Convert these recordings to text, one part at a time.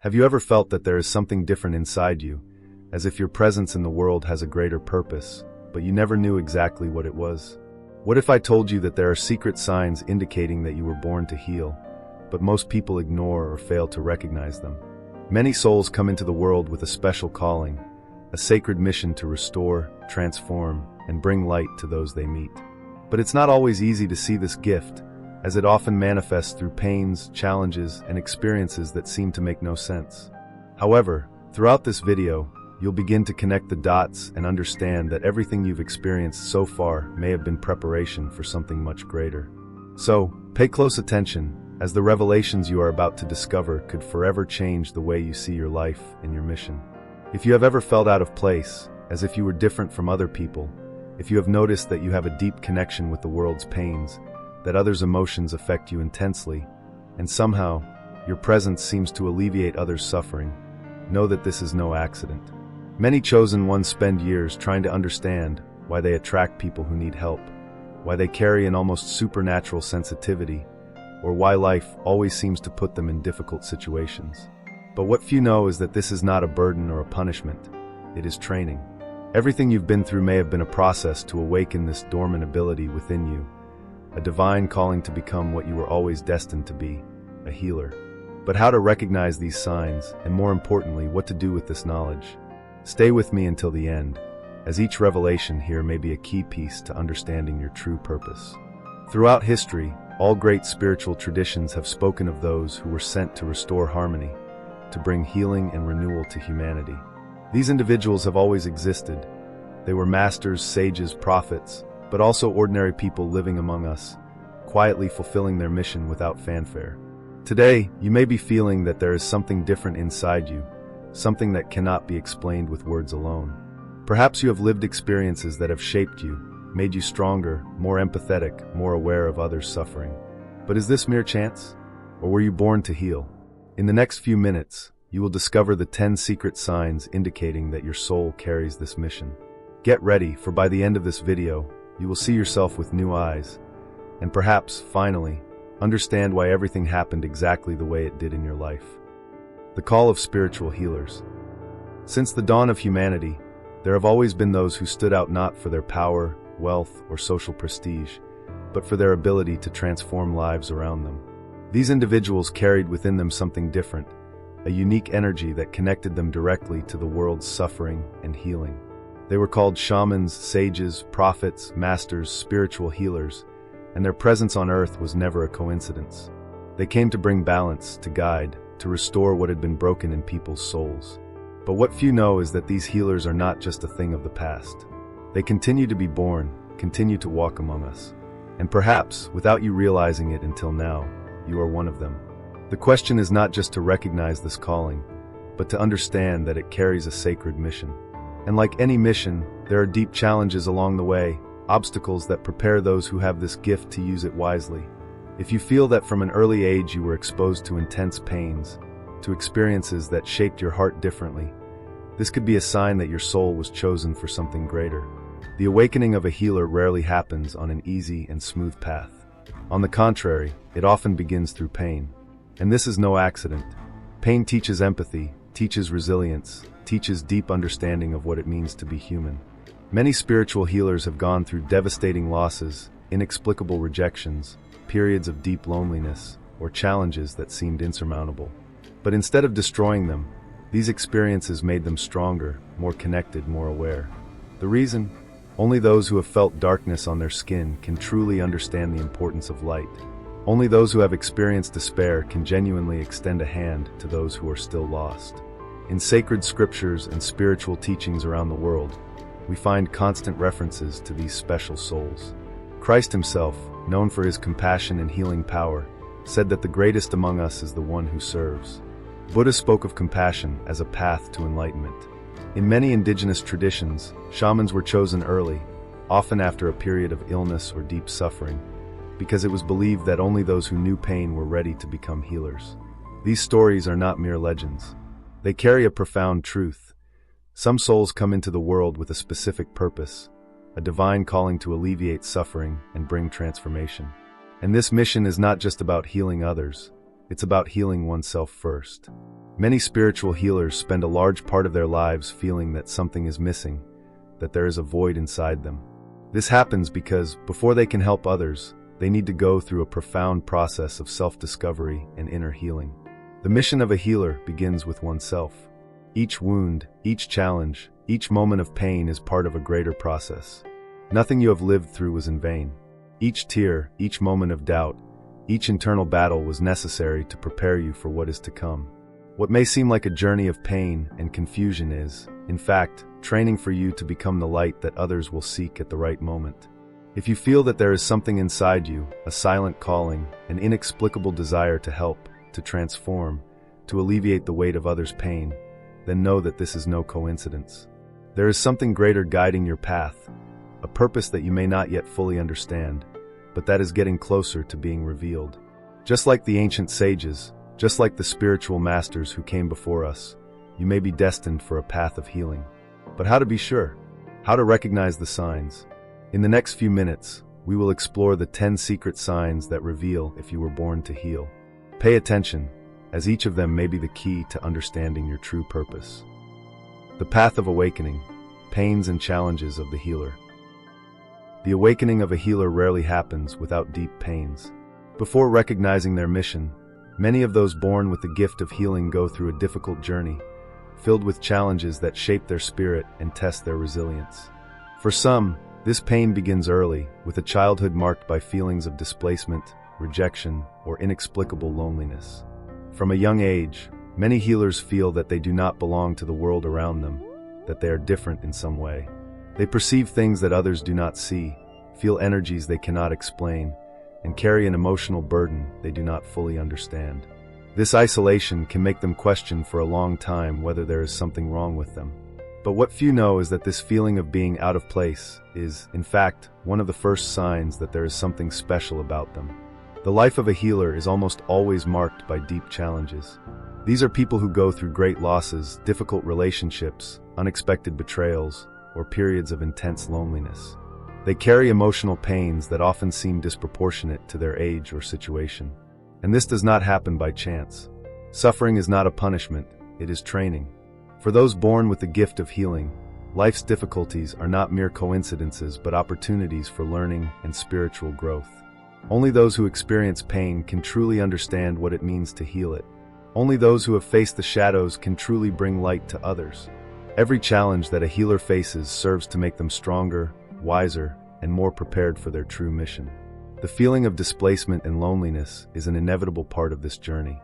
Have you ever felt that there is something different inside you, as if your presence in the world has a greater purpose, but you never knew exactly what it was? What if I told you that there are secret signs indicating that you were born to heal, but most people ignore or fail to recognize them? Many souls come into the world with a special calling, a sacred mission to restore, transform, and bring light to those they meet. But it's not always easy to see this gift, as it often manifests through pains, challenges, and experiences that seem to make no sense. However, throughout this video, you'll begin to connect the dots and understand that everything you've experienced so far may have been preparation for something much greater. So, pay close attention, as the revelations you are about to discover could forever change the way you see your life and your mission. If you have ever felt out of place, as if you were different from other people, if you have noticed that you have a deep connection with the world's pains, that others' emotions affect you intensely, and somehow, your presence seems to alleviate others' suffering, know that this is no accident. Many chosen ones spend years trying to understand why they attract people who need help, why they carry an almost supernatural sensitivity, or why life always seems to put them in difficult situations. But what few know is that this is not a burden or a punishment, it is training. Everything you've been through may have been a process to awaken this dormant ability within you, a divine calling to become what you were always destined to be, a healer. But how to recognize these signs, and more importantly, what to do with this knowledge? Stay with me until the end, as each revelation here may be a key piece to understanding your true purpose. Throughout history, all great spiritual traditions have spoken of those who were sent to restore harmony, to bring healing and renewal to humanity. These individuals have always existed. They were masters, sages, prophets, but also ordinary people living among us, quietly fulfilling their mission without fanfare. Today, you may be feeling that there is something different inside you, something that cannot be explained with words alone. Perhaps you have lived experiences that have shaped you, made you stronger, more empathetic, more aware of others' suffering. But is this mere chance? Or were you born to heal? In the next few minutes, you will discover the 10 secret signs indicating that your soul carries this mission. Get ready, for by the end of this video, you will see yourself with new eyes, and perhaps, finally, understand why everything happened exactly the way it did in your life. The call of spiritual healers. Since the dawn of humanity, there have always been those who stood out not for their power, wealth, or social prestige, but for their ability to transform lives around them. These individuals carried within them something different, a unique energy that connected them directly to the world's suffering and healing. They were called shamans, sages, prophets, masters, spiritual healers, and their presence on earth was never a coincidence. They came to bring balance, to guide, to restore what had been broken in people's souls. But what few know is that these healers are not just a thing of the past. They continue to be born, continue to walk among us. And perhaps, without you realizing it until now, you are one of them. The question is not just to recognize this calling, but to understand that it carries a sacred mission. And like any mission, there are deep challenges along the way, obstacles that prepare those who have this gift to use it wisely. If you feel that from an early age you were exposed to intense pains, to experiences that shaped your heart differently, this could be a sign that your soul was chosen for something greater. The awakening of a healer rarely happens on an easy and smooth path. On the contrary, it often begins through pain. And this is no accident. Pain teaches empathy, teaches resilience, teaches deep understanding of what it means to be human. Many spiritual healers have gone through devastating losses, inexplicable rejections, periods of deep loneliness, or challenges that seemed insurmountable. But instead of destroying them, these experiences made them stronger, more connected, more aware. The reason? Only those who have felt darkness on their skin can truly understand the importance of light. Only those who have experienced despair can genuinely extend a hand to those who are still lost. In sacred scriptures and spiritual teachings around the world, we find constant references to these special souls. Christ himself, known for his compassion and healing power, said that the greatest among us is the one who serves. Buddha spoke of compassion as a path to enlightenment. In many indigenous traditions, shamans were chosen early, often after a period of illness or deep suffering, because it was believed that only those who knew pain were ready to become healers. These stories are not mere legends. They carry a profound truth. Some souls come into the world with a specific purpose, a divine calling to alleviate suffering and bring transformation. And this mission is not just about healing others. it's about healing oneself first. Many spiritual healers spend a large part of their lives feeling that something is missing, that there is a void inside them. This happens because, before they can help others, they need to go through a profound process of self-discovery and inner healing. The mission of a healer begins with oneself. Each wound, each challenge, each moment of pain is part of a greater process. Nothing you have lived through was in vain. Each tear, each moment of doubt, each internal battle was necessary to prepare you for what is to come. What may seem like a journey of pain and confusion is, in fact, training for you to become the light that others will seek at the right moment. If you feel that there is something inside you, a silent calling, an inexplicable desire to help, to transform, to alleviate the weight of others' pain, then know that this is no coincidence. There is something greater guiding your path, a purpose that you may not yet fully understand, but that is getting closer to being revealed. Just like the ancient sages, just like the spiritual masters who came before us, you may be destined for a path of healing. But how to be sure? How to recognize the signs? In the next few minutes, we will explore the 10 secret signs that reveal if you were born to heal. Pay attention, as each of them may be the key to understanding your true purpose. The path of awakening, pains and challenges of the healer. The awakening of a healer rarely happens without deep pains. Before recognizing their mission, many of those born with the gift of healing go through a difficult journey, filled with challenges that shape their spirit and test their resilience. For some, this pain begins early, with a childhood marked by feelings of displacement, rejection, or inexplicable loneliness. From a young age, many healers feel that they do not belong to the world around them, that they are different in some way. They perceive things that others do not see, feel energies they cannot explain, and carry an emotional burden they do not fully understand. This isolation can make them question for a long time whether there is something wrong with them. But what few know is that this feeling of being out of place is, in fact, one of the first signs that there is something special about them. The life of a healer is almost always marked by deep challenges. These are people who go through great losses, difficult relationships, unexpected betrayals, or periods of intense loneliness. They carry emotional pains that often seem disproportionate to their age or situation. And this does not happen by chance. Suffering is not a punishment, it is training. For those born with the gift of healing, life's difficulties are not mere coincidences but opportunities for learning and spiritual growth. Only those who experience pain can truly understand what it means to heal it. Only those who have faced the shadows can truly bring light to others. Every challenge that a healer faces serves to make them stronger, wiser, and more prepared for their true mission. The feeling of displacement and loneliness is an inevitable part of this journey.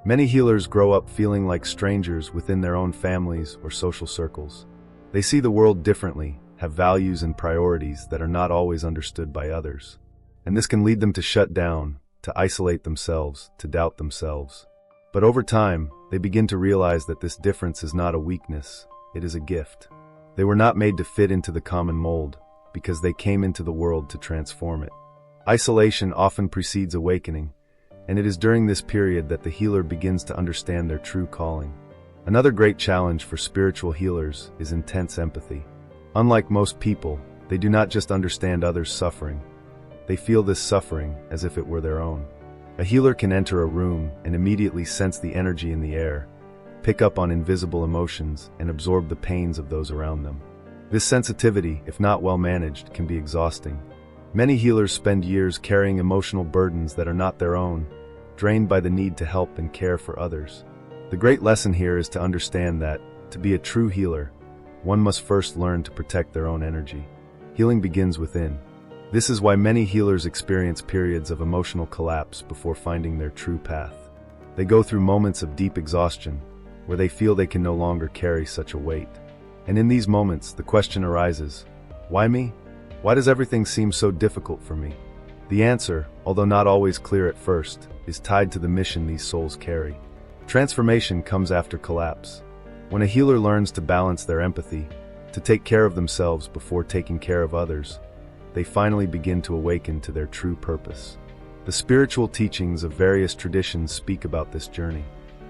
Many healers grow up feeling like strangers within their own families or social circles. They see the world differently, have values and priorities that are not always understood by others. And this can lead them to shut down, to isolate themselves, to doubt themselves. But over time, they begin to realize that this difference is not a weakness, it is a gift. They were not made to fit into the common mold, because they came into the world to transform it. Isolation often precedes awakening, and it is during this period that the healer begins to understand their true calling. Another great challenge for spiritual healers is intense empathy. Unlike most people, they do not just understand others' suffering. They feel this suffering as if it were their own. A healer can enter a room and immediately sense the energy in the air, pick up on invisible emotions, and absorb the pains of those around them. This sensitivity, if not well managed, can be exhausting. Many healers spend years carrying emotional burdens that are not their own, drained by the need to help and care for others. The great lesson here is to understand that, to be a true healer, one must first learn to protect their own energy. Healing begins within. This is why many healers experience periods of emotional collapse before finding their true path. They go through moments of deep exhaustion, where they feel they can no longer carry such a weight. And in these moments, the question arises, why me? Why does everything seem so difficult for me? The answer, although not always clear at first, is tied to the mission these souls carry. Transformation comes after collapse. When a healer learns to balance their empathy, to take care of themselves before taking care of others, they finally begin to awaken to their true purpose. The spiritual teachings of various traditions speak about this journey.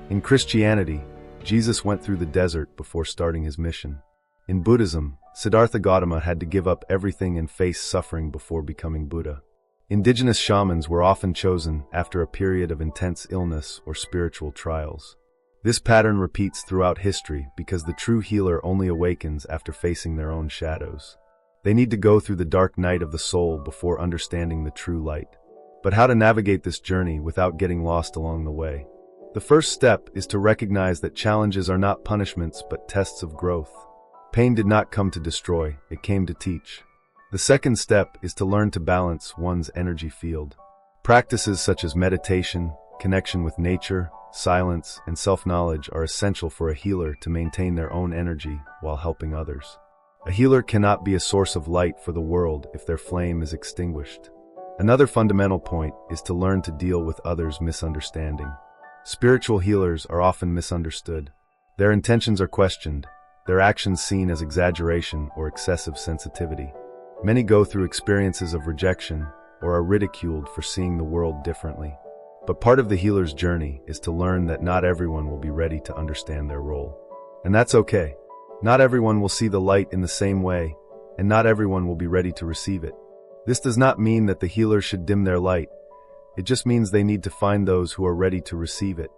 In Christianity, Jesus went through the desert before starting his mission. In Buddhism, Siddhartha Gautama had to give up everything and face suffering before becoming Buddha. Indigenous shamans were often chosen after a period of intense illness or spiritual trials. This pattern repeats throughout history because the true healer only awakens after facing their own shadows. They need to go through the dark night of the soul before understanding the true light. But how to navigate this journey without getting lost along the way? The first step is to recognize that challenges are not punishments but tests of growth. Pain did not come to destroy, it came to teach. The second step is to learn to balance one's energy field. Practices such as meditation, connection with nature, silence, and self-knowledge are essential for a healer to maintain their own energy while helping others. A healer cannot be a source of light for the world if their flame is extinguished. Another fundamental point is to learn to deal with others' misunderstanding. Spiritual healers are often misunderstood. Their intentions are questioned, their actions seen as exaggeration or excessive sensitivity. Many go through experiences of rejection or are ridiculed for seeing the world differently. But part of the healer's journey is to learn that not everyone will be ready to understand their role. And that's okay. Not everyone will see the light in the same way, and not everyone will be ready to receive it. This does not mean that the healer should dim their light. It just means they need to find those who are ready to receive it.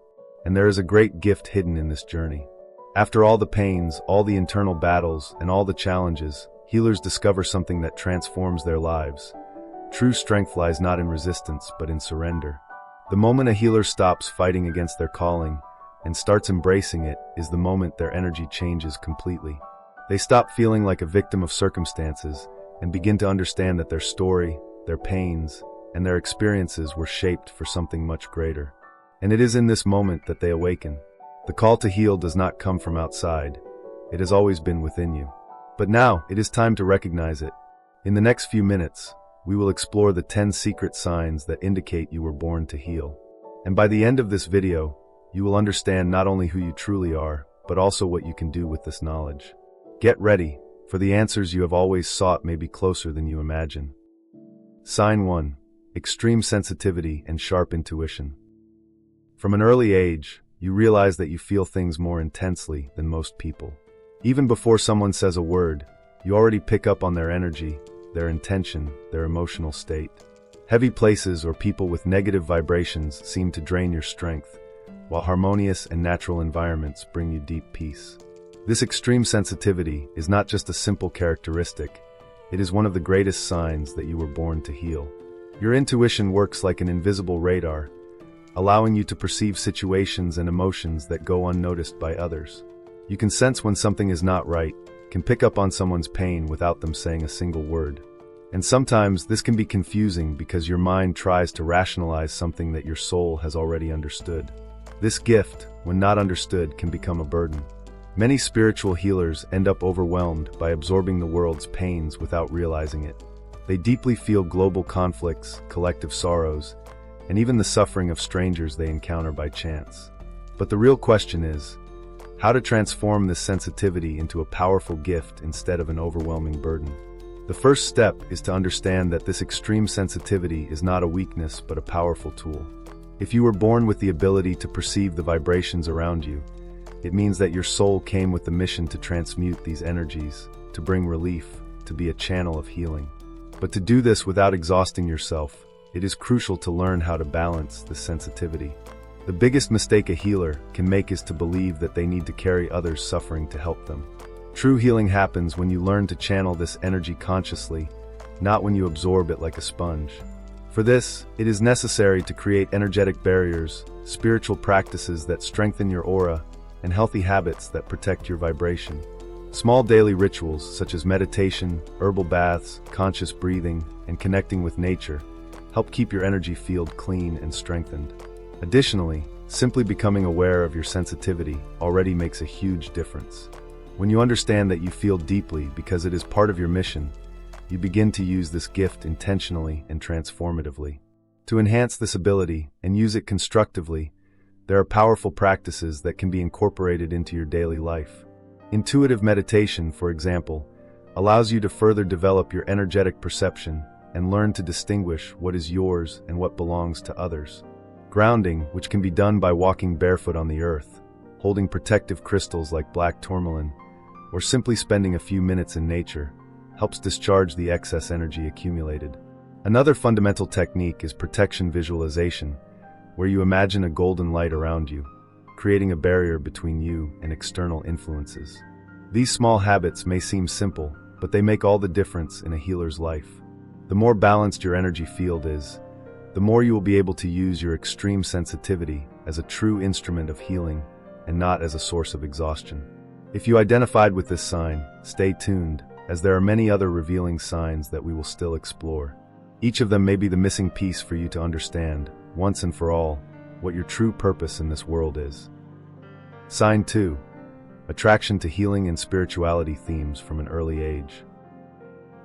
And there is a great gift hidden in this journey. After all the pains, all the internal battles, and all the challenges, healers discover something that transforms their lives. True strength lies not in resistance, but in surrender. The moment a healer stops fighting against their calling and starts embracing it is the moment their energy changes completely. They stop feeling like a victim of circumstances and begin to understand that their story, their pains, and their experiences were shaped for something much greater. And it is in this moment that they awaken. The call to heal does not come from outside. It has always been within you. But now, it is time to recognize it. In the next few minutes, we will explore the 10 secret signs that indicate you were born to heal. And by the end of this video, you will understand not only who you truly are, but also what you can do with this knowledge. Get ready, for the answers you have always sought may be closer than you imagine. Sign 1. Extreme sensitivity and sharp intuition. From an early age, you realize that you feel things more intensely than most people. Even before someone says a word, you already pick up on their energy, their intention, their emotional state. Heavy places or people with negative vibrations seem to drain your strength, while harmonious and natural environments bring you deep peace. This extreme sensitivity is not just a simple characteristic, it is one of the greatest signs that you were born to heal. Your intuition works like an invisible radar, allowing you to perceive situations and emotions that go unnoticed by others. You can sense when something is not right, can pick up on someone's pain without them saying a single word. And sometimes this can be confusing because your mind tries to rationalize something that your soul has already understood. This gift, when not understood, can become a burden. Many spiritual healers end up overwhelmed by absorbing the world's pains without realizing it. They deeply feel global conflicts, collective sorrows, and even the suffering of strangers they encounter by chance. But the real question is, how to transform this sensitivity into a powerful gift instead of an overwhelming burden. The first step is to understand that this extreme sensitivity is not a weakness but a powerful tool. If you were born with the ability to perceive the vibrations around you, it means that your soul came with the mission to transmute these energies, to bring relief, to be a channel of healing. But to do this without exhausting yourself, it is crucial to learn how to balance this sensitivity. The biggest mistake a healer can make is to believe that they need to carry others' suffering to help them. True healing happens when you learn to channel this energy consciously, not when you absorb it like a sponge. For this, it is necessary to create energetic barriers, spiritual practices that strengthen your aura, and healthy habits that protect your vibration. Small daily rituals such as meditation, herbal baths, conscious breathing, and connecting with nature help keep your energy field clean and strengthened. Additionally, simply becoming aware of your sensitivity already makes a huge difference. When you understand that you feel deeply because it is part of your mission, you begin to use this gift intentionally and transformatively. To enhance this ability and use it constructively, there are powerful practices that can be incorporated into your daily life. Intuitive meditation, for example, allows you to further develop your energetic perception and learn to distinguish what is yours and what belongs to others. Grounding, which can be done by walking barefoot on the earth, holding protective crystals like black tourmaline, or simply spending a few minutes in nature, helps discharge the excess energy accumulated. Another fundamental technique is protection visualization, where you imagine a golden light around you, creating a barrier between you and external influences. These small habits may seem simple, but they make all the difference in a healer's life. The more balanced your energy field is, the more you will be able to use your extreme sensitivity as a true instrument of healing and not as a source of exhaustion. If you identified with this sign, stay tuned, as there are many other revealing signs that we will still explore. Each of them may be the missing piece for you to understand, once and for all, what your true purpose in this world is. Sign 2. Attraction to healing and spirituality themes from an early age.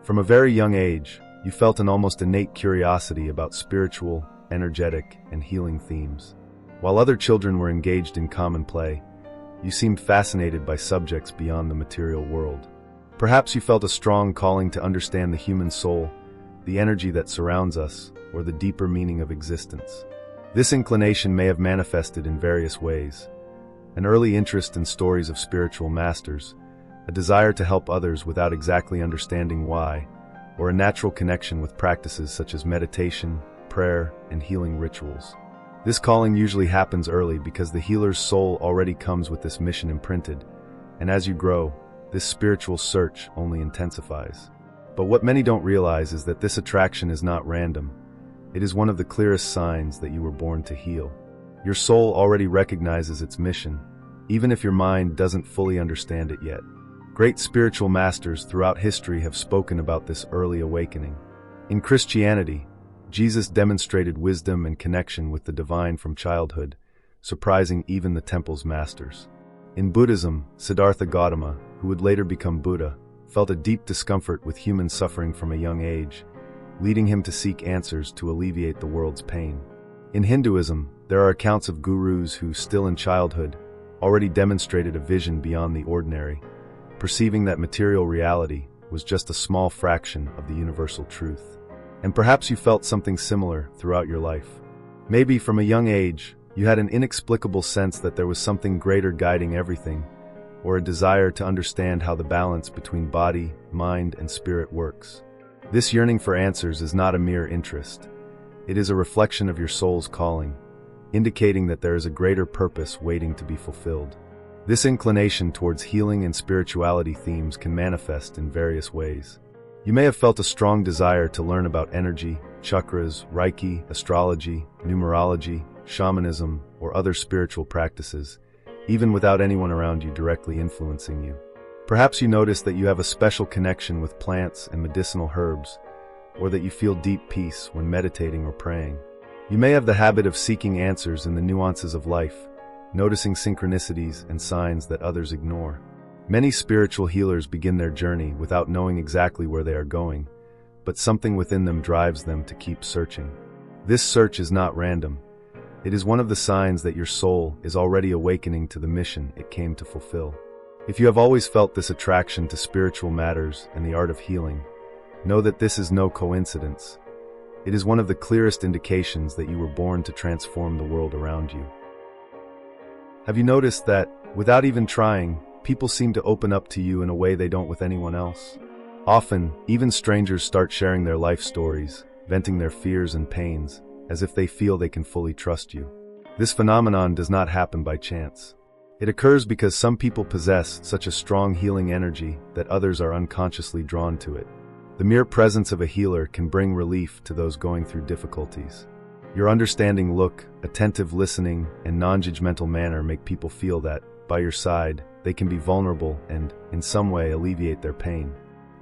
From a very young age, you felt an almost innate curiosity about spiritual, energetic, and healing themes. While other children were engaged in common play, you seemed fascinated by subjects beyond the material world. Perhaps you felt a strong calling to understand the human soul, the energy that surrounds us, or the deeper meaning of existence. This inclination may have manifested in various ways: an early interest in stories of spiritual masters, a desire to help others without exactly understanding why, or a natural connection with practices such as meditation, prayer, and healing rituals. This calling usually happens early because the healer's soul already comes with this mission imprinted, and as you grow, this spiritual search only intensifies. But what many don't realize is that this attraction is not random. It is one of the clearest signs that you were born to heal. Your soul already recognizes its mission, even if your mind doesn't fully understand it yet. Great spiritual masters throughout history have spoken about this early awakening. In Christianity, Jesus demonstrated wisdom and connection with the divine from childhood, surprising even the temple's masters. In Buddhism, Siddhartha Gautama, who would later become Buddha, felt a deep discomfort with human suffering from a young age, leading him to seek answers to alleviate the world's pain. In Hinduism, there are accounts of gurus who, still in childhood, already demonstrated a vision beyond the ordinary, perceiving that material reality was just a small fraction of the universal truth. And perhaps you felt something similar throughout your life. Maybe from a young age, you had an inexplicable sense that there was something greater guiding everything, or a desire to understand how the balance between body, mind, and spirit works. This yearning for answers is not a mere interest. It is a reflection of your soul's calling, indicating that there is a greater purpose waiting to be fulfilled. This inclination towards healing and spirituality themes can manifest in various ways. You may have felt a strong desire to learn about energy, chakras, Reiki, astrology, numerology, shamanism, or other spiritual practices, even without anyone around you directly influencing you. Perhaps you notice that you have a special connection with plants and medicinal herbs, or that you feel deep peace when meditating or praying. You may have the habit of seeking answers in the nuances of life, noticing synchronicities and signs that others ignore. Many spiritual healers begin their journey without knowing exactly where they are going, but something within them drives them to keep searching. This search is not random. It is one of the signs that your soul is already awakening to the mission it came to fulfill. If you have always felt this attraction to spiritual matters and the art of healing, know that this is no coincidence. It is one of the clearest indications that you were born to transform the world around you. Have you noticed that, without even trying, people seem to open up to you in a way they don't with anyone else? Often, even strangers start sharing their life stories, venting their fears and pains, as if they feel they can fully trust you. This phenomenon does not happen by chance. It occurs because some people possess such a strong healing energy that others are unconsciously drawn to it. The mere presence of a healer can bring relief to those going through difficulties. Your understanding look, attentive listening, and non-judgmental manner make people feel that, by your side, they can be vulnerable and, in some way, alleviate their pain.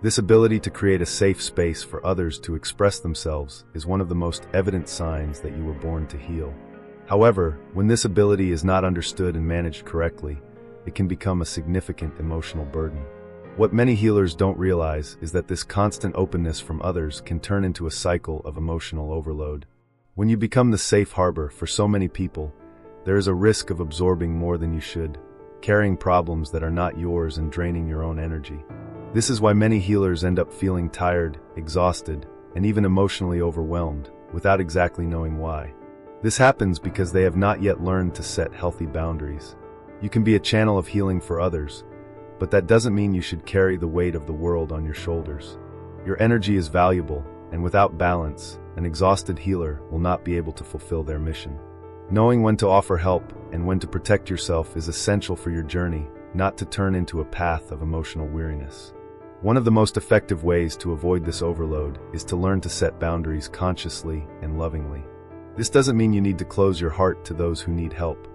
This ability to create a safe space for others to express themselves is one of the most evident signs that you were born to heal. However, when this ability is not understood and managed correctly, it can become a significant emotional burden. What many healers don't realize is that this constant openness from others can turn into a cycle of emotional overload. When you become the safe harbor for so many people, there is a risk of absorbing more than you should, carrying problems that are not yours and draining your own energy. This is why many healers end up feeling tired, exhausted, and even emotionally overwhelmed, without exactly knowing why. This happens because they have not yet learned to set healthy boundaries. You can be a channel of healing for others, but that doesn't mean you should carry the weight of the world on your shoulders. Your energy is valuable, and without balance, an exhausted healer will not be able to fulfill their mission. Knowing when to offer help and when to protect yourself is essential for your journey, not to turn into a path of emotional weariness. One of the most effective ways to avoid this overload is to learn to set boundaries consciously and lovingly. This doesn't mean you need to close your heart to those who need help,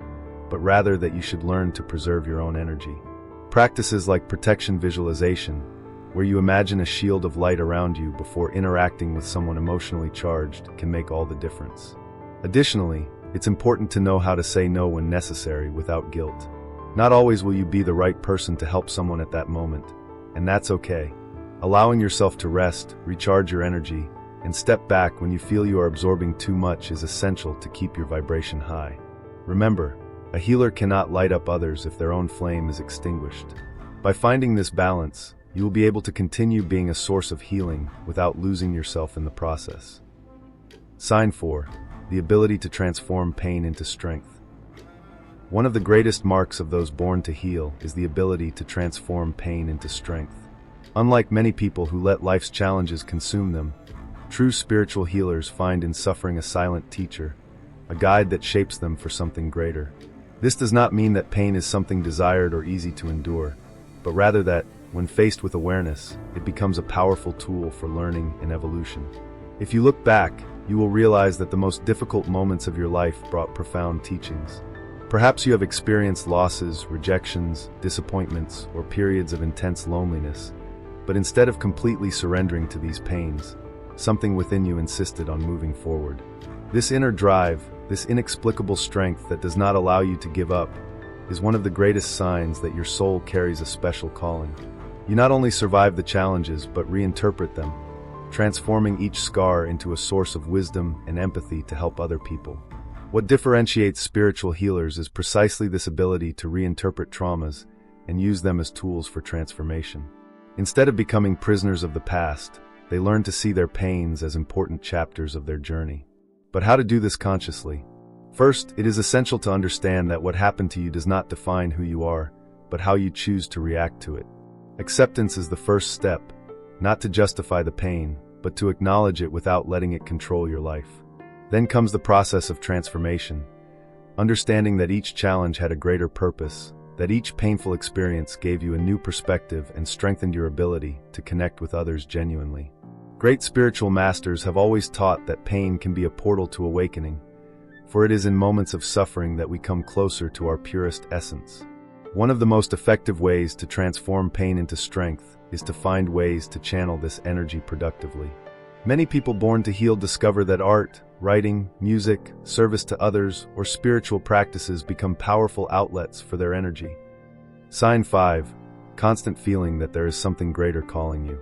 but rather that you should learn to preserve your own energy. Practices like protection visualization, where you imagine a shield of light around you before interacting with someone emotionally charged, can make all the difference. Additionally, it's important to know how to say no when necessary without guilt. Not always will you be the right person to help someone at that moment, and that's okay. Allowing yourself to rest, recharge your energy, and step back when you feel you are absorbing too much is essential to keep your vibration high. Remember, a healer cannot light up others if their own flame is extinguished. By finding this balance, you will be able to continue being a source of healing without losing yourself in the process. Sign 4. The ability to transform pain into strength. One of the greatest marks of those born to heal is the ability to transform pain into strength. Unlike many people who let life's challenges consume them, true spiritual healers find in suffering a silent teacher, a guide that shapes them for something greater. This does not mean that pain is something desired or easy to endure, but rather that, when faced with awareness, it becomes a powerful tool for learning and evolution. If you look back, you will realize that the most difficult moments of your life brought profound teachings. Perhaps you have experienced losses, rejections, disappointments, or periods of intense loneliness, but instead of completely surrendering to these pains, something within you insisted on moving forward. This inner drive, this inexplicable strength that does not allow you to give up, is one of the greatest signs that your soul carries a special calling. You not only survive the challenges, but reinterpret them, transforming each scar into a source of wisdom and empathy to help other people. What differentiates spiritual healers is precisely this ability to reinterpret traumas and use them as tools for transformation. Instead of becoming prisoners of the past, they learn to see their pains as important chapters of their journey. But how to do this consciously? First, it is essential to understand that what happened to you does not define who you are, but how you choose to react to it. Acceptance is the first step, not to justify the pain, but to acknowledge it without letting it control your life. Then comes the process of transformation, understanding that each challenge had a greater purpose, that each painful experience gave you a new perspective and strengthened your ability to connect with others genuinely. Great spiritual masters have always taught that pain can be a portal to awakening, for it is in moments of suffering that we come closer to our purest essence. One of the most effective ways to transform pain into strength is to find ways to channel this energy productively. Many people born to heal discover that art, writing, music, service to others, or spiritual practices become powerful outlets for their energy. Sign 5. Constant feeling that there is something greater calling you.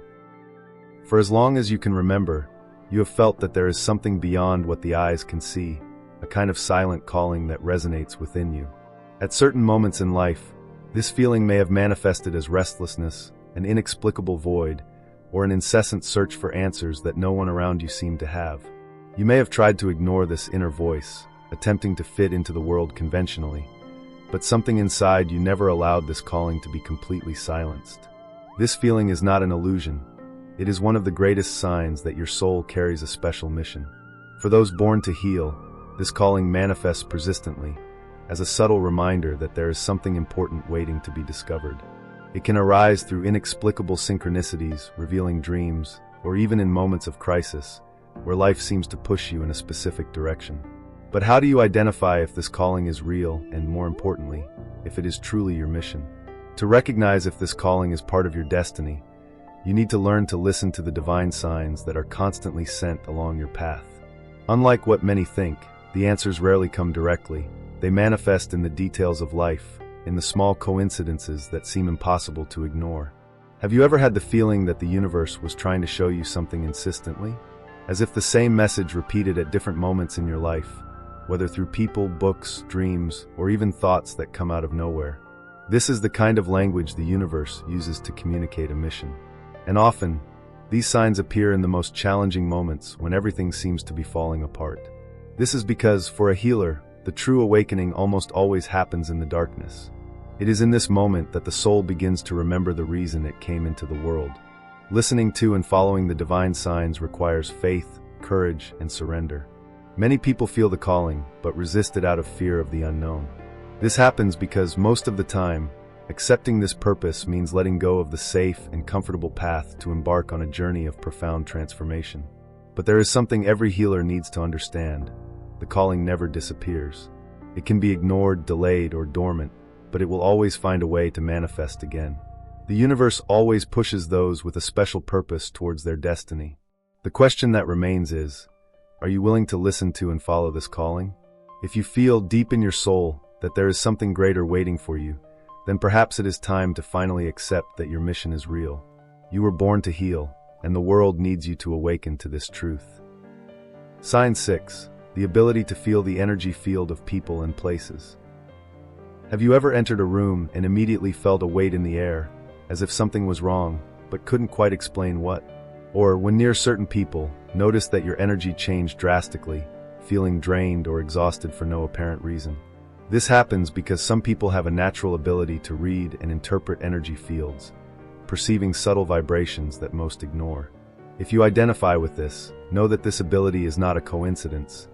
For as long as you can remember, you have felt that there is something beyond what the eyes can see, a kind of silent calling that resonates within you. At certain moments in life, this feeling may have manifested as restlessness, an inexplicable void, or an incessant search for answers that no one around you seemed to have. You may have tried to ignore this inner voice, attempting to fit into the world conventionally, but something inside you never allowed this calling to be completely silenced. This feeling is not an illusion. It is one of the greatest signs that your soul carries a special mission. For those born to heal, this calling manifests persistently, as a subtle reminder that there is something important waiting to be discovered. It can arise through inexplicable synchronicities, revealing dreams, or even in moments of crisis, where life seems to push you in a specific direction. But how do you identify if this calling is real and, more importantly, if it is truly your mission? To recognize if this calling is part of your destiny, you need to learn to listen to the divine signs that are constantly sent along your path. Unlike what many think, the answers rarely come directly. They manifest in the details of life, in the small coincidences that seem impossible to ignore. Have you ever had the feeling that the universe was trying to show you something insistently? As if the same message repeated at different moments in your life, whether through people, books, dreams, or even thoughts that come out of nowhere. This is the kind of language the universe uses to communicate a mission. And often, these signs appear in the most challenging moments when everything seems to be falling apart. This is because, for a healer, the true awakening almost always happens in the darkness. It is in this moment that the soul begins to remember the reason it came into the world. Listening to and following the divine signs requires faith, courage, and surrender. Many people feel the calling, but resist it out of fear of the unknown. This happens because most of the time, accepting this purpose means letting go of the safe and comfortable path to embark on a journey of profound transformation. But there is something every healer needs to understand. The calling never disappears. It can be ignored, delayed, or dormant, but it will always find a way to manifest again. The universe always pushes those with a special purpose towards their destiny. The question that remains is, are you willing to listen to and follow this calling? If you feel deep in your soul that there is something greater waiting for you, then perhaps it is time to finally accept that your mission is real. You were born to heal, and the world needs you to awaken to this truth. Sign 6. The ability to feel the energy field of people and places. Have you ever entered a room and immediately felt a weight in the air, as if something was wrong, but couldn't quite explain what? Or, when near certain people, noticed that your energy changed drastically, feeling drained or exhausted for no apparent reason? This happens because some people have a natural ability to read and interpret energy fields, perceiving subtle vibrations that most ignore. If you identify with this, know that this ability is not a coincidence.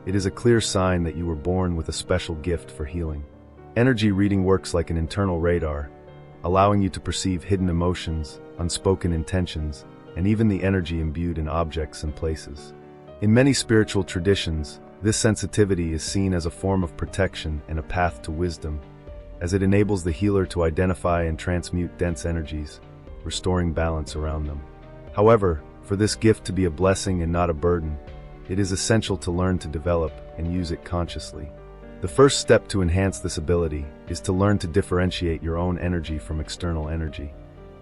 It is a clear sign that you were born with a special gift for healing. Energy reading works like an internal radar, allowing you to perceive hidden emotions, unspoken intentions, and even the energy imbued in objects and places. In many spiritual traditions, this sensitivity is seen as a form of protection and a path to wisdom, as it enables the healer to identify and transmute dense energies, restoring balance around them. However, for this gift to be a blessing and not a burden, it is essential to learn to develop and use it consciously. The first step to enhance this ability is to learn to differentiate your own energy from external energy.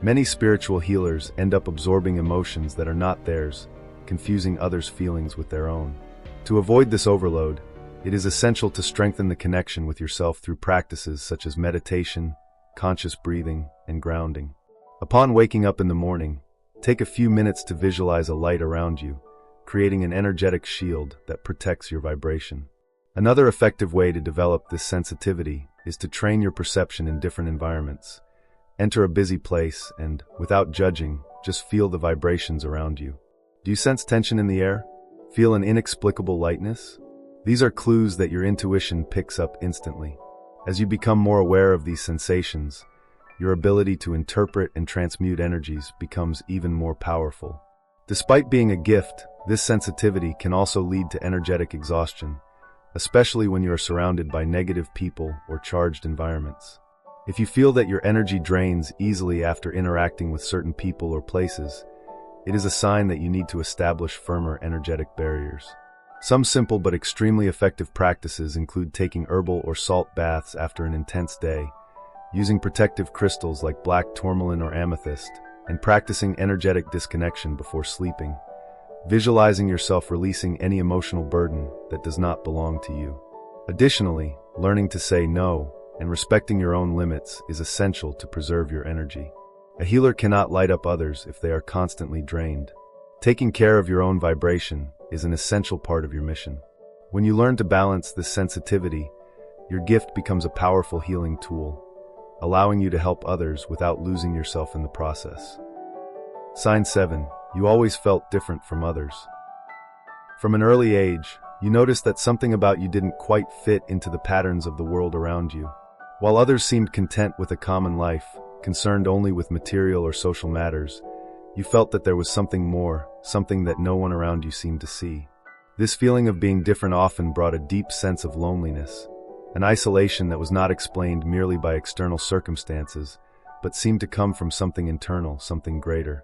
Many spiritual healers end up absorbing emotions that are not theirs, confusing others' feelings with their own. To avoid this overload, it is essential to strengthen the connection with yourself through practices such as meditation, conscious breathing, and grounding. Upon waking up in the morning, take a few minutes to visualize a light around you, creating an energetic shield that protects your vibration. Another effective way to develop this sensitivity is to train your perception in different environments. Enter a busy place and, without judging, just feel the vibrations around you. Do you sense tension in the air? Feel an inexplicable lightness? These are clues that your intuition picks up instantly. As you become more aware of these sensations, your ability to interpret and transmute energies becomes even more powerful. Despite being a gift, this sensitivity can also lead to energetic exhaustion, especially when you are surrounded by negative people or charged environments. If you feel that your energy drains easily after interacting with certain people or places, it is a sign that you need to establish firmer energetic barriers. Some simple but extremely effective practices include taking herbal or salt baths after an intense day, using protective crystals like black tourmaline or amethyst, and practicing energetic disconnection before sleeping, visualizing yourself releasing any emotional burden that does not belong to you. Additionally, learning to say no and respecting your own limits is essential to preserve your energy. A healer cannot light up others if they are constantly drained. Taking care of your own vibration is an essential part of your mission. When you learn to balance this sensitivity, your gift becomes a powerful healing tool, allowing you to help others without losing yourself in the process. Sign 7. You always felt different from others. From an early age, you noticed that something about you didn't quite fit into the patterns of the world around you. While others seemed content with a common life, concerned only with material or social matters, you felt that there was something more, something that no one around you seemed to see. This feeling of being different often brought a deep sense of loneliness, an isolation that was not explained merely by external circumstances, but seemed to come from something internal, something greater.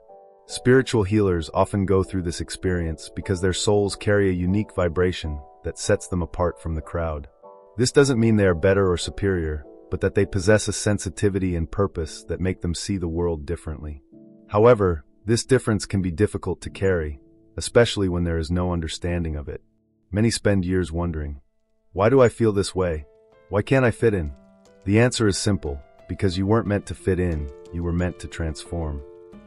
Spiritual healers often go through this experience because their souls carry a unique vibration that sets them apart from the crowd. This doesn't mean they are better or superior, but that they possess a sensitivity and purpose that make them see the world differently. However, this difference can be difficult to carry, especially when there is no understanding of it. Many spend years wondering, why do I feel this way? Why can't I fit in? The answer is simple, because you weren't meant to fit in, you were meant to transform.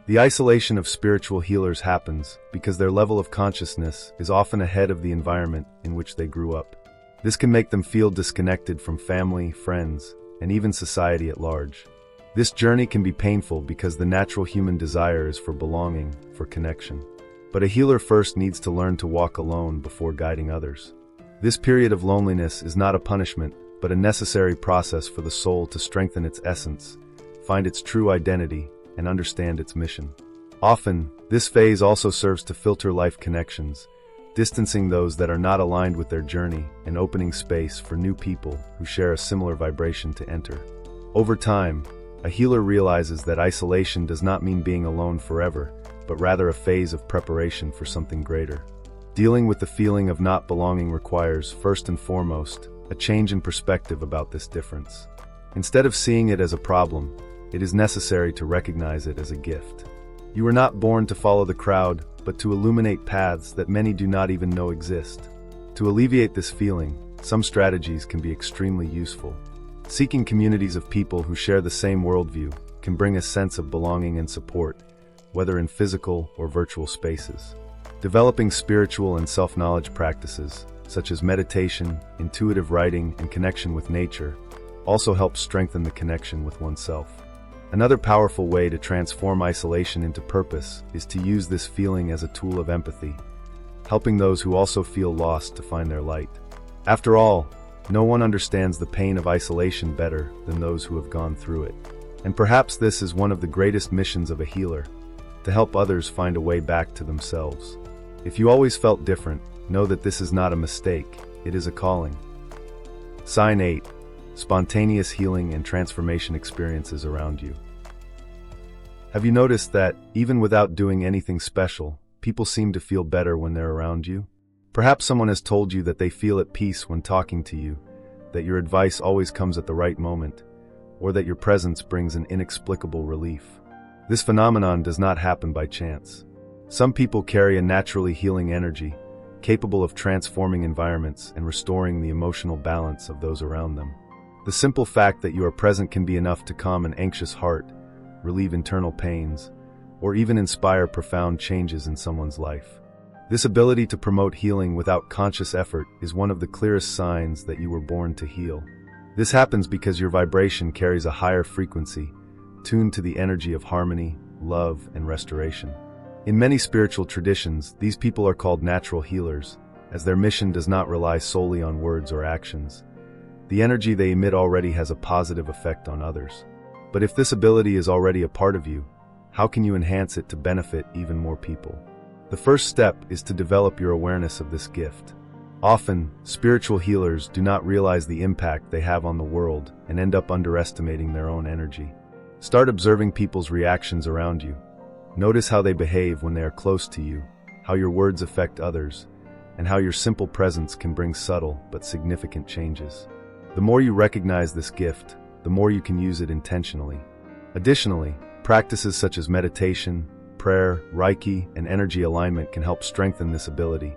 The isolation of spiritual healers happens because their level of consciousness is often ahead of the environment in which they grew up. This can make them feel disconnected from family, friends, and even society at large. This journey can be painful because the natural human desire is for belonging, for connection. But a healer first needs to learn to walk alone before guiding others. This period of loneliness is not a punishment, but a necessary process for the soul to strengthen its essence, find its true identity, and understand its mission. Often, this phase also serves to filter life connections, distancing those that are not aligned with their journey and opening space for new people who share a similar vibration to enter. Over time, a healer realizes that isolation does not mean being alone forever, but rather a phase of preparation for something greater. Dealing with the feeling of not belonging requires, first and foremost, a change in perspective about this difference. Instead of seeing it as a problem, it is necessary to recognize it as a gift. You were not born to follow the crowd, but to illuminate paths that many do not even know exist. To alleviate this feeling, some strategies can be extremely useful. Seeking communities of people who share the same worldview can bring a sense of belonging and support, whether in physical or virtual spaces. Developing spiritual and self-knowledge practices, such as meditation, intuitive writing, and connection with nature, also helps strengthen the connection with oneself. Another powerful way to transform isolation into purpose is to use this feeling as a tool of empathy, helping those who also feel lost to find their light. After all, no one understands the pain of isolation better than those who have gone through it. And perhaps this is one of the greatest missions of a healer, to help others find a way back to themselves. If you always felt different, know that this is not a mistake, it is a calling. Sign 8. Spontaneous healing and transformation experiences around you. Have you noticed that, even without doing anything special, people seem to feel better when they're around you? Perhaps someone has told you that they feel at peace when talking to you, that your advice always comes at the right moment, or that your presence brings an inexplicable relief. This phenomenon does not happen by chance. Some people carry a naturally healing energy, capable of transforming environments and restoring the emotional balance of those around them. The simple fact that you are present can be enough to calm an anxious heart, relieve internal pains, or even inspire profound changes in someone's life. This ability to promote healing without conscious effort is one of the clearest signs that you were born to heal. This happens because your vibration carries a higher frequency, tuned to the energy of harmony, love, and restoration. In many spiritual traditions, these people are called natural healers, as their mission does not rely solely on words or actions. The energy they emit already has a positive effect on others. But if this ability is already a part of you, how can you enhance it to benefit even more people? The first step is to develop your awareness of this gift. Often, spiritual healers do not realize the impact they have on the world and end up underestimating their own energy. Start observing people's reactions around you. Notice how they behave when they are close to you, how your words affect others, and how your simple presence can bring subtle but significant changes. The more you recognize this gift, the more you can use it intentionally. Additionally, practices such as meditation, prayer, Reiki, and energy alignment can help strengthen this ability,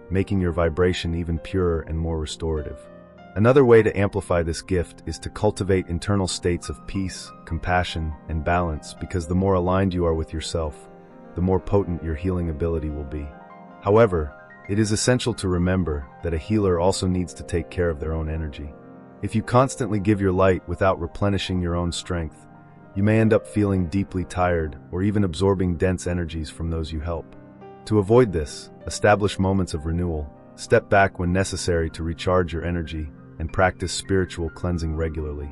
making your vibration even purer and more restorative. Another way to amplify this gift is to cultivate internal states of peace, compassion, and balance, because the more aligned you are with yourself, the more potent your healing ability will be. However, it is essential to remember that a healer also needs to take care of their own energy. If you constantly give your light without replenishing your own strength, you may end up feeling deeply tired or even absorbing dense energies from those you help. To avoid this, establish moments of renewal, step back when necessary to recharge your energy, and practice spiritual cleansing regularly.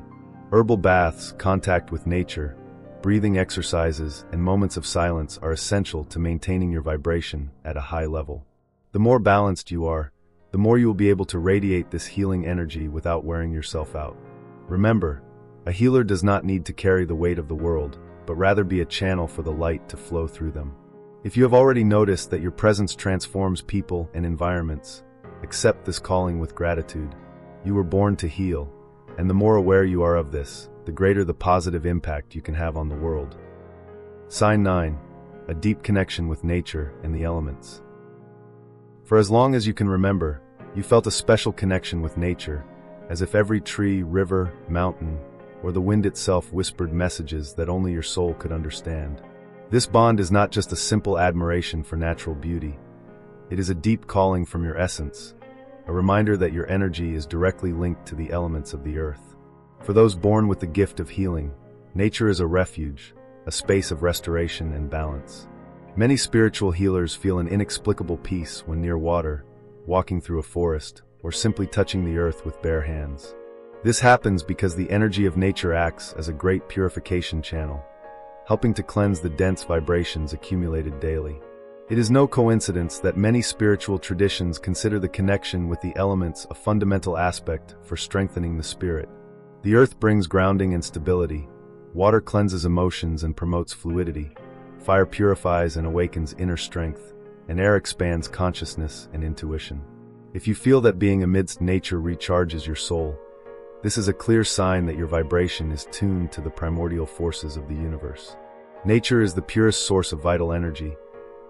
Herbal baths, contact with nature, breathing exercises, and moments of silence are essential to maintaining your vibration at a high level. The more balanced you are, the more you will be able to radiate this healing energy without wearing yourself out. Remember, a healer does not need to carry the weight of the world, but rather be a channel for the light to flow through them. If you have already noticed that your presence transforms people and environments, accept this calling with gratitude. You were born to heal, and the more aware you are of this, the greater the positive impact you can have on the world. Sign 9. A deep connection with nature and the elements. For as long as you can remember, you felt a special connection with nature, as if every tree, river, mountain, or the wind itself whispered messages that only your soul could understand. This bond is not just a simple admiration for natural beauty. It is a deep calling from your essence, a reminder that your energy is directly linked to the elements of the earth. For those born with the gift of healing, Nature is a refuge, a space of restoration and balance. Many spiritual healers feel an inexplicable peace when near water, walking through a forest, or simply touching the earth with bare hands. This happens because the energy of nature acts as a great purification channel, helping to cleanse the dense vibrations accumulated daily. It is no coincidence that many spiritual traditions consider the connection with the elements a fundamental aspect for strengthening the spirit. The earth brings grounding and stability, water cleanses emotions and promotes fluidity, fire purifies and awakens inner strength, and air expands consciousness and intuition. If you feel that being amidst nature recharges your soul, this is a clear sign that your vibration is tuned to the primordial forces of the universe. Nature is the purest source of vital energy,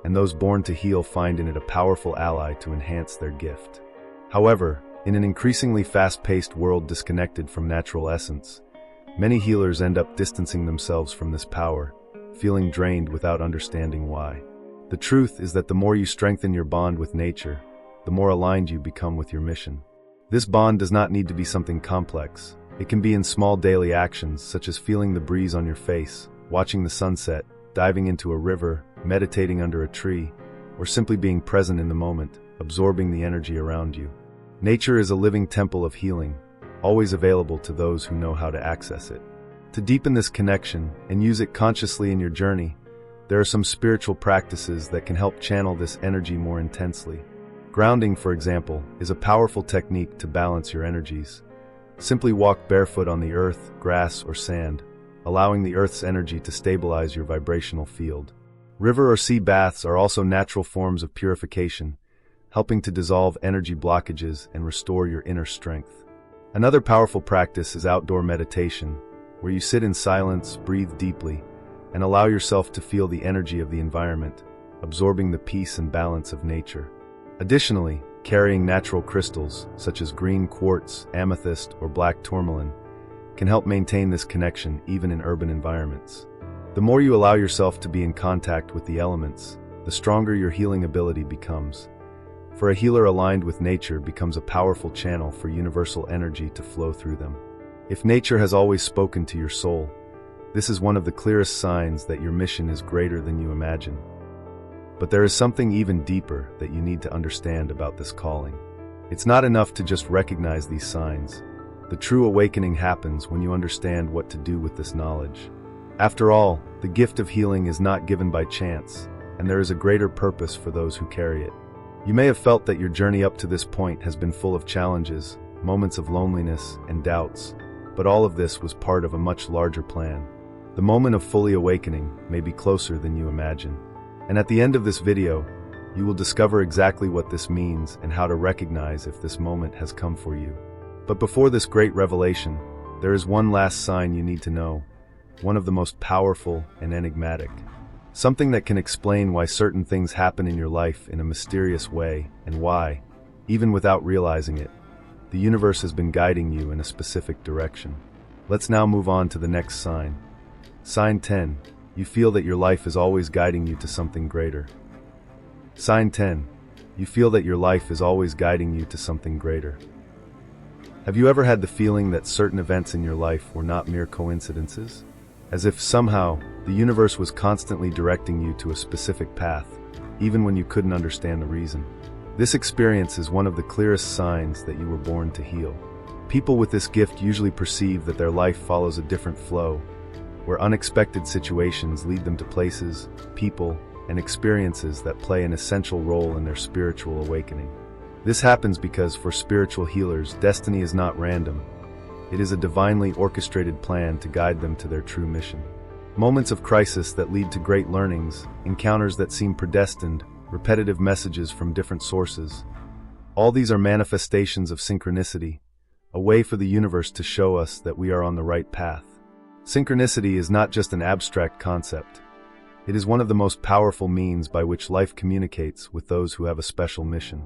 and those born to heal find in it a powerful ally to enhance their gift. However, in an increasingly fast-paced world disconnected from natural essence, many healers end up distancing themselves from this power, feeling drained without understanding why. The truth is that the more you strengthen your bond with nature, the more aligned you become with your mission. This bond does not need to be something complex. It can be in small daily actions such as feeling the breeze on your face, watching the sunset, diving into a river, meditating under a tree, or simply being present in the moment, absorbing the energy around you. Nature is a living temple of healing, always available to those who know how to access it. To deepen this connection and use it consciously in your journey, there are some spiritual practices that can help channel this energy more intensely. Grounding, for example, is a powerful technique to balance your energies. Simply walk barefoot on the earth, grass, or sand, allowing the earth's energy to stabilize your vibrational field. River or sea baths are also natural forms of purification, helping to dissolve energy blockages and restore your inner strength. Another powerful practice is outdoor meditation, where you sit in silence, breathe deeply, and allow yourself to feel the energy of the environment, absorbing the peace and balance of nature. Additionally, carrying natural crystals, such as green quartz, amethyst, or black tourmaline, can help maintain this connection even in urban environments. The more you allow yourself to be in contact with the elements, the stronger your healing ability becomes. For a healer aligned with nature becomes a powerful channel for universal energy to flow through them. If nature has always spoken to your soul, this is one of the clearest signs that your mission is greater than you imagine. But there is something even deeper that you need to understand about this calling. It's not enough to just recognize these signs. The true awakening happens when you understand what to do with this knowledge. After all, the gift of healing is not given by chance, and there is a greater purpose for those who carry it. You may have felt that your journey up to this point has been full of challenges, moments of loneliness, and doubts, but all of this was part of a much larger plan. The moment of fully awakening may be closer than you imagine. And at the end of this video, you will discover exactly what this means and how to recognize if this moment has come for you. But before this great revelation, there is one last sign you need to know, one of the most powerful and enigmatic. Something that can explain why certain things happen in your life in a mysterious way and why, even without realizing it, the universe has been guiding you in a specific direction. Let's now move on to the next sign. Sign 10. You feel that your life is always guiding you to something greater. Sign 10. You feel that your life is always guiding you to something greater. Have you ever had the feeling that certain events in your life were not mere coincidences? As if somehow, the universe was constantly directing you to a specific path, even when you couldn't understand the reason. This experience is one of the clearest signs that you were born to heal. People with this gift usually perceive that their life follows a different flow, where unexpected situations lead them to places, people, and experiences that play an essential role in their spiritual awakening. This happens because for spiritual healers, destiny is not random. It is a divinely orchestrated plan to guide them to their true mission. Moments of crisis that lead to great learnings, encounters that seem predestined, repetitive messages from different sources. All these are manifestations of synchronicity, a way for the universe to show us that we are on the right path. Synchronicity is not just an abstract concept. It is one of the most powerful means by which life communicates with those who have a special mission.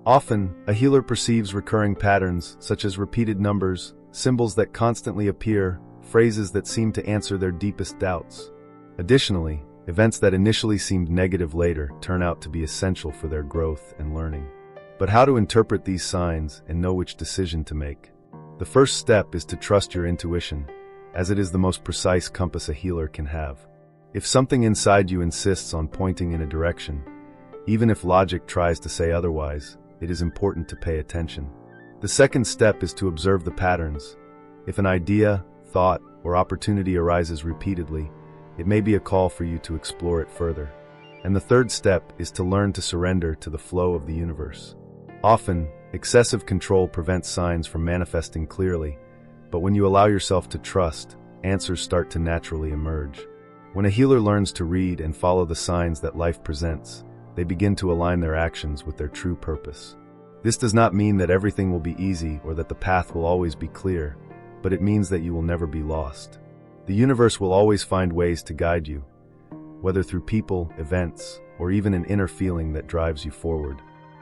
Often, a healer perceives recurring patterns, such as repeated numbers, symbols that constantly appear, phrases that seem to answer their deepest doubts. Additionally, events that initially seemed negative later turn out to be essential for their growth and learning. But how to interpret these signs and know which decision to make? The first step is to trust your intuition, as it is the most precise compass a healer can have. If something inside you insists on pointing in a direction, even if logic tries to say otherwise, it is important to pay attention. The second step is to observe the patterns. If an idea, thought, or opportunity arises repeatedly, it may be a call for you to explore it further. And the third step is to learn to surrender to the flow of the universe. Often, excessive control prevents signs from manifesting clearly, but when you allow yourself to trust, answers start to naturally emerge. When a healer learns to read and follow the signs that life presents, they begin to align their actions with their true purpose. This does not mean that everything will be easy or that the path will always be clear, but it means that you will never be lost. The universe will always find ways to guide you, whether through people, events, or even an inner feeling that drives you forward.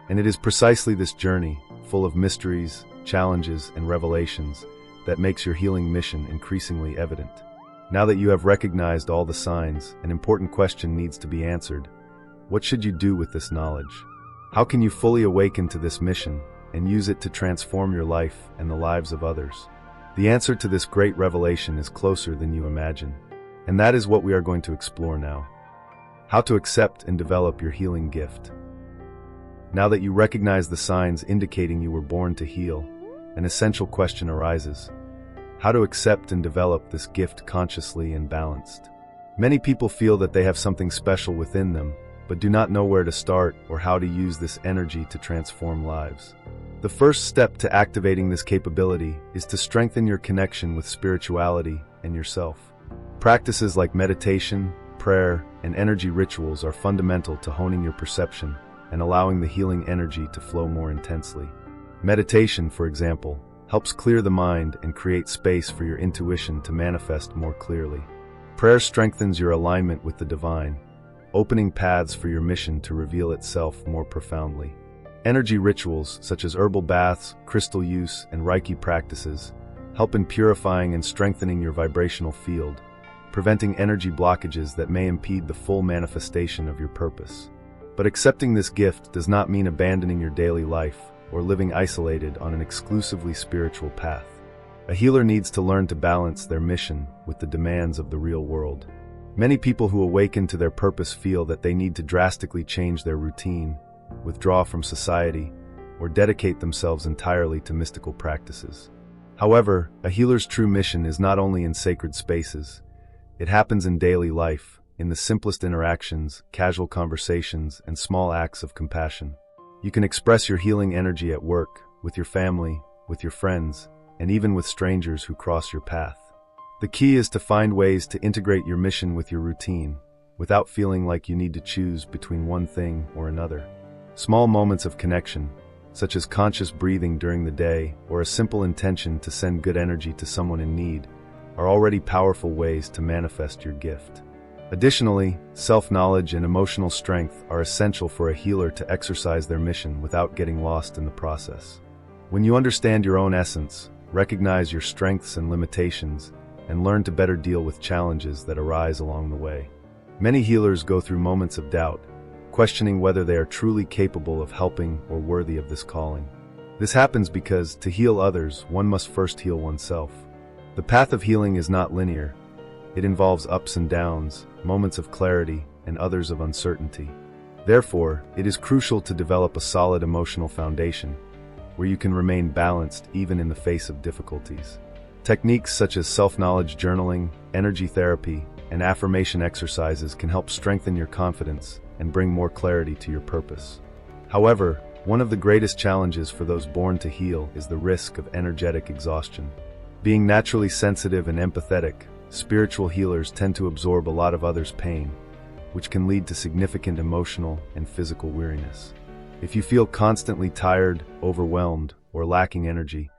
And it is precisely this journey, full of mysteries, challenges, and revelations, that makes your healing mission increasingly evident. Now that you have recognized all the signs, an important question needs to be answered. What should you do with this knowledge? How can you fully awaken to this mission and use it to transform your life and the lives of others? The answer to this great revelation is closer than you imagine. And that is what we are going to explore now. How to accept and develop your healing gift. Now that you recognize the signs indicating you were born to heal, an essential question arises. How to accept and develop this gift consciously and balanced. Many people feel that they have something special within them, but do not know where to start or how to use this energy to transform lives. The first step to activating this capability is to strengthen your connection with spirituality and yourself. Practices like meditation, prayer, and energy rituals are fundamental to honing your perception and allowing the healing energy to flow more intensely. Meditation, for example, helps clear the mind and create space for your intuition to manifest more clearly. Prayer strengthens your alignment with the divine, opening paths for your mission to reveal itself more profoundly. Energy rituals, such as herbal baths, crystal use, and Reiki practices, help in purifying and strengthening your vibrational field, preventing energy blockages that may impede the full manifestation of your purpose. But accepting this gift does not mean abandoning your daily life or living isolated on an exclusively spiritual path. A healer needs to learn to balance their mission with the demands of the real world. Many people who awaken to their purpose feel that they need to drastically change their routine, withdraw from society, or dedicate themselves entirely to mystical practices. However, a healer's true mission is not only in sacred spaces. It happens in daily life, in the simplest interactions, casual conversations, and small acts of compassion. You can express your healing energy at work, with your family, with your friends, and even with strangers who cross your path. The key is to find ways to integrate your mission with your routine, without feeling like you need to choose between one thing or another. Small moments of connection, such as conscious breathing during the day or a simple intention to send good energy to someone in need, are already powerful ways to manifest your gift. Additionally, self-knowledge and emotional strength are essential for a healer to exercise their mission without getting lost in the process. When you understand your own essence, recognize your strengths and limitations, and learn to better deal with challenges that arise along the way. Many healers go through moments of doubt, questioning whether they are truly capable of helping or worthy of this calling. This happens because, to heal others, one must first heal oneself. The path of healing is not linear. It involves ups and downs, moments of clarity, and others of uncertainty. Therefore, it is crucial to develop a solid emotional foundation, where you can remain balanced even in the face of difficulties. Techniques such as self-knowledge journaling, energy therapy, and affirmation exercises can help strengthen your confidence and bring more clarity to your purpose. However, one of the greatest challenges for those born to heal is the risk of energetic exhaustion. Being naturally sensitive and empathetic, spiritual healers tend to absorb a lot of others' pain, which can lead to significant emotional and physical weariness. If you feel constantly tired, overwhelmed, or lacking energy,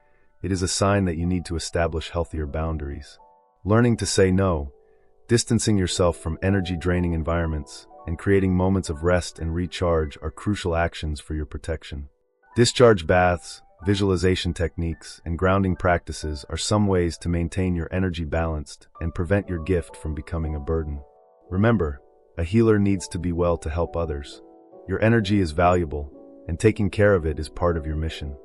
it is a sign that you need to establish healthier boundaries. Learning to say no, distancing yourself from energy-draining environments, and creating moments of rest and recharge are crucial actions for your protection. Discharge baths, visualization techniques, and grounding practices are some ways to maintain your energy balanced and prevent your gift from becoming a burden. Remember, a healer needs to be well to help others. Your energy is valuable, and taking care of it is part of your mission.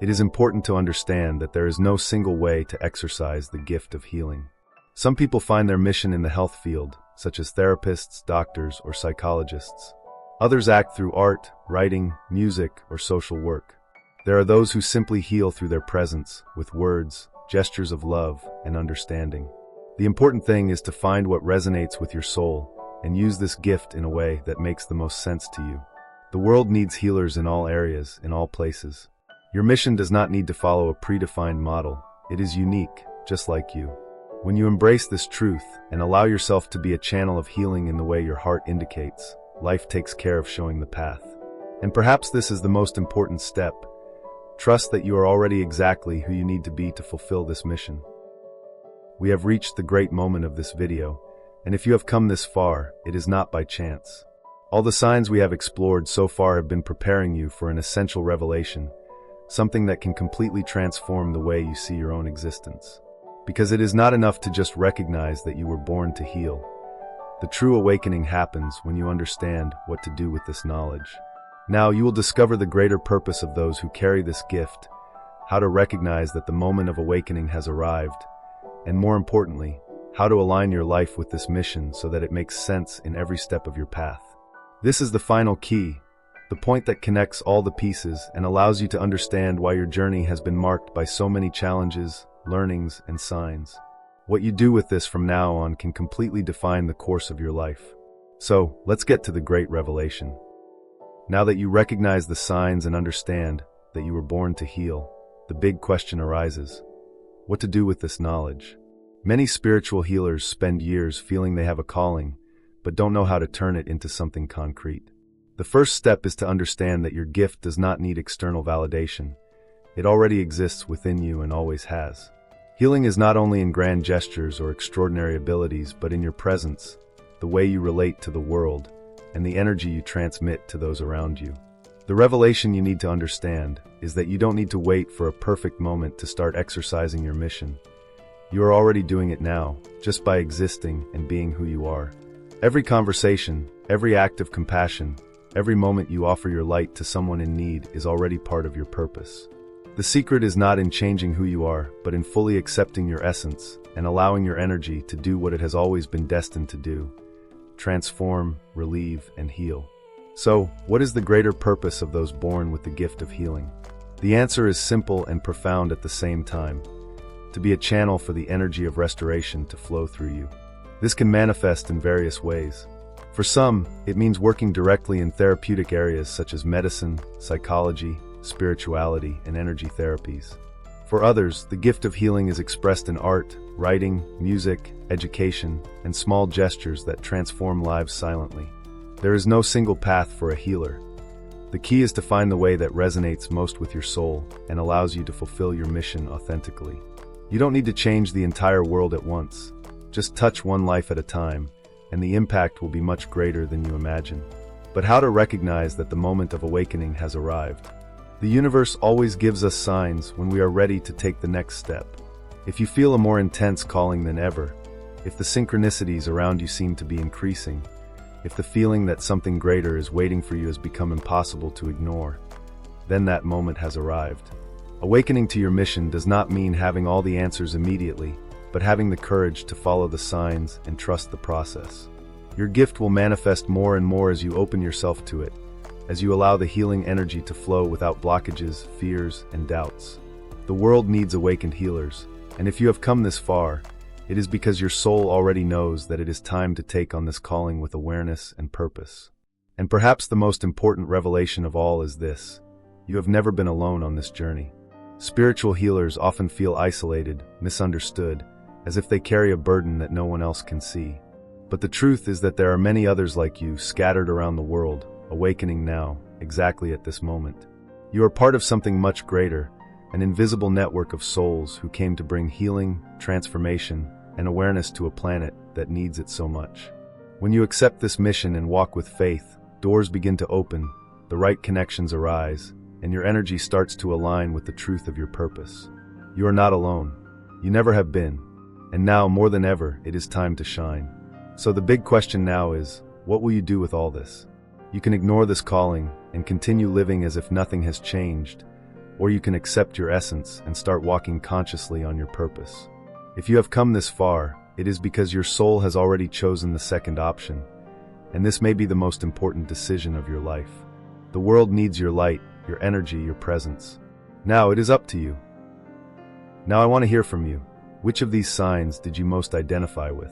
It is important to understand that there is no single way to exercise the gift of healing. Some people find their mission in the health field, such as therapists, doctors, or psychologists. Others act through art, writing, music, or social work. There are those who simply heal through their presence, with words, gestures of love, and understanding. The important thing is to find what resonates with your soul, and use this gift in a way that makes the most sense to you. The world needs healers in all areas, in all places. Your mission does not need to follow a predefined model. It is unique, just like you. When you embrace this truth and allow yourself to be a channel of healing in the way your heart indicates, life takes care of showing the path. And perhaps this is the most important step. Trust that you are already exactly who you need to be to fulfill this mission. We have reached the great moment of this video, and if you have come this far, it is not by chance. All the signs we have explored so far have been preparing you for an essential revelation, something that can completely transform the way you see your own existence. Because it is not enough to just recognize that you were born to heal. The true awakening happens when you understand what to do with this knowledge. Now you will discover the greater purpose of those who carry this gift, how to recognize that the moment of awakening has arrived, and more importantly, how to align your life with this mission so that it makes sense in every step of your path. This is the final key, the point that connects all the pieces and allows you to understand why your journey has been marked by so many challenges, learnings, and signs. What you do with this from now on can completely define the course of your life. So, let's get to the great revelation. Now that you recognize the signs and understand that you were born to heal, the big question arises: what to do with this knowledge? Many spiritual healers spend years feeling they have a calling, but don't know how to turn it into something concrete. The first step is to understand that your gift does not need external validation. It already exists within you and always has. Healing is not only in grand gestures or extraordinary abilities, but in your presence, the way you relate to the world, and the energy you transmit to those around you. The revelation you need to understand is that you don't need to wait for a perfect moment to start exercising your mission. You are already doing it now, just by existing and being who you are. Every conversation, every act of compassion, every moment you offer your light to someone in need is already part of your purpose. The secret is not in changing who you are, but in fully accepting your essence and allowing your energy to do what it has always been destined to do: transform, relieve, and heal. So, what is the greater purpose of those born with the gift of healing? The answer is simple and profound at the same time: to be a channel for the energy of restoration to flow through you. This can manifest in various ways. For some, it means working directly in therapeutic areas such as medicine, psychology, spirituality, and energy therapies. For others, the gift of healing is expressed in art, writing, music, education, and small gestures that transform lives silently. There is no single path for a healer. The key is to find the way that resonates most with your soul and allows you to fulfill your mission authentically. You don't need to change the entire world at once. Just touch one life at a time, and the impact will be much greater than you imagine. But how to recognize that the moment of awakening has arrived? The universe always gives us signs when we are ready to take the next step. If you feel a more intense calling than ever, if the synchronicities around you seem to be increasing, if the feeling that something greater is waiting for you has become impossible to ignore, then that moment has arrived. Awakening to your mission does not mean having all the answers immediately, but having the courage to follow the signs and trust the process. Your gift will manifest more and more as you open yourself to it, as you allow the healing energy to flow without blockages, fears, and doubts. The world needs awakened healers, and if you have come this far, it is because your soul already knows that it is time to take on this calling with awareness and purpose. And perhaps the most important revelation of all is this: you have never been alone on this journey. Spiritual healers often feel isolated, misunderstood, as if they carry a burden that no one else can see. But the truth is that there are many others like you scattered around the world, awakening now, exactly at this moment. You are part of something much greater, an invisible network of souls who came to bring healing, transformation, and awareness to a planet that needs it so much. When you accept this mission and walk with faith, doors begin to open, the right connections arise, and your energy starts to align with the truth of your purpose. You are not alone. You never have been. And now, more than ever, it is time to shine. So the big question now is, what will you do with all this? You can ignore this calling and continue living as if nothing has changed, or you can accept your essence and start walking consciously on your purpose. If you have come this far, it is because your soul has already chosen the second option, and this may be the most important decision of your life. The world needs your light, your energy, your presence. Now it is up to you. Now I want to hear from you. Which of these signs did you most identify with?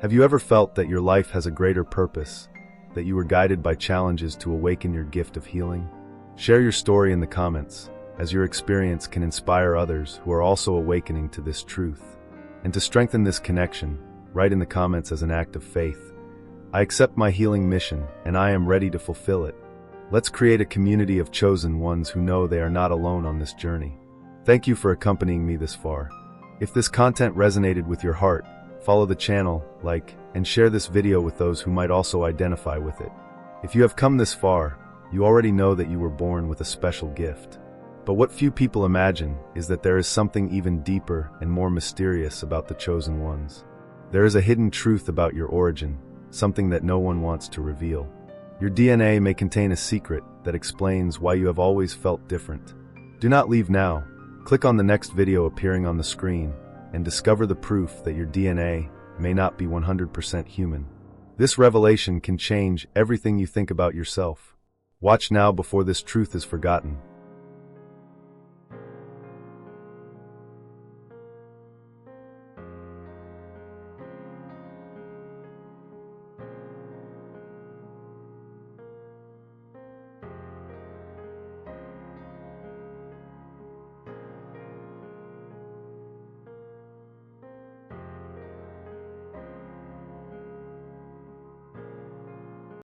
Have you ever felt that your life has a greater purpose, that you were guided by challenges to awaken your gift of healing? Share your story in the comments, as your experience can inspire others who are also awakening to this truth. And to strengthen this connection, write in the comments as an act of faith, "I accept my healing mission, and I am ready to fulfill it." Let's create a community of chosen ones who know they are not alone on this journey. Thank you for accompanying me this far. If this content resonated with your heart, follow the channel, like, and share this video with those who might also identify with it. If you have come this far, you already know that you were born with a special gift. But what few people imagine is that there is something even deeper and more mysterious about the chosen ones. There is a hidden truth about your origin, something that no one wants to reveal. Your DNA may contain a secret that explains why you have always felt different. Do not leave now. Click on the next video appearing on the screen and discover the proof that your DNA may not be 100% human. This revelation can change everything you think about yourself. Watch now before this truth is forgotten.